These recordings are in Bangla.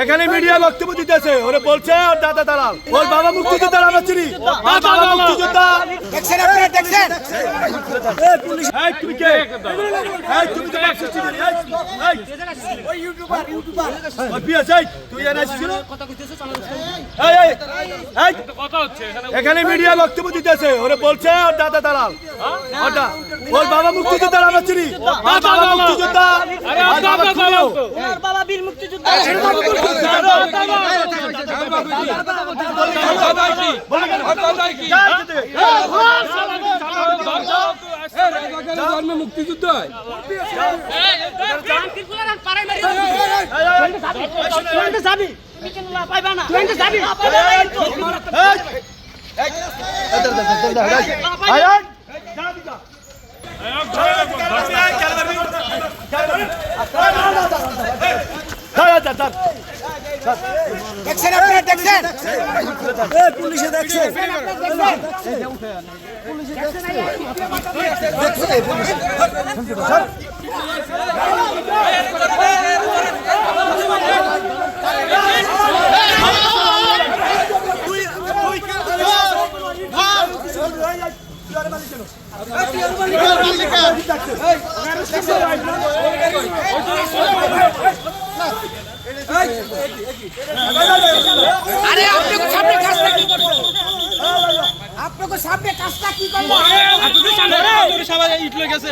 এখানে মিডিয়া বক্তব্য দিতেছে ওরে বলছে ওর দাদা দালাল ওর বাবা মুক্তিযোদ্ধা আমরা চিনি ওর বাবা মুক্তিযোদ্ধা দেখছেন আপনারা দেখছেন এই পুলিশ এই তুমি কে এই তুমি তো বাক্সিস চিনি এই ওই ইউটিউবার ওই পিএস এই তুই এনে আসছিস কথা কইতেছ এই এই এই কথা হচ্ছে এখানে মিডিয়া বক্তব্য দিতেছে ওরে বলছে ওর দাদা দালাল ওটা ওর বাবা মুক্তিযোদ্ধা আমরা চিনি ওর বাবা মুক্তিযোদ্ধা ওর বাবা বীর মুক্তিযোদ্ধা মুক্তিযুদ্ধ দেখছেন আপনারা দেখছেন পুলিশে দেখছে আরে আপনাকে সামনে কাজটা কি করছো আপনাকে সামনে কাজটা কি করলো আপনাদের সামনে ওরা সবাই ইট লয়ে গেছে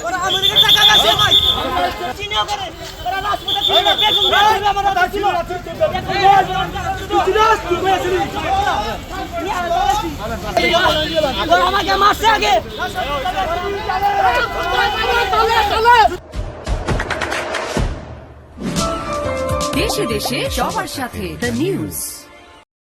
ওরা আমেরিকার টাকা গেছে ভাই চিনিও করে ওরা রাজপথে ছিল বেগুন রাজপথে আমরা ছিল ওরা আমাকে মারছে আগে দেশে দেশে সবার সাথে দ্য নিউজ।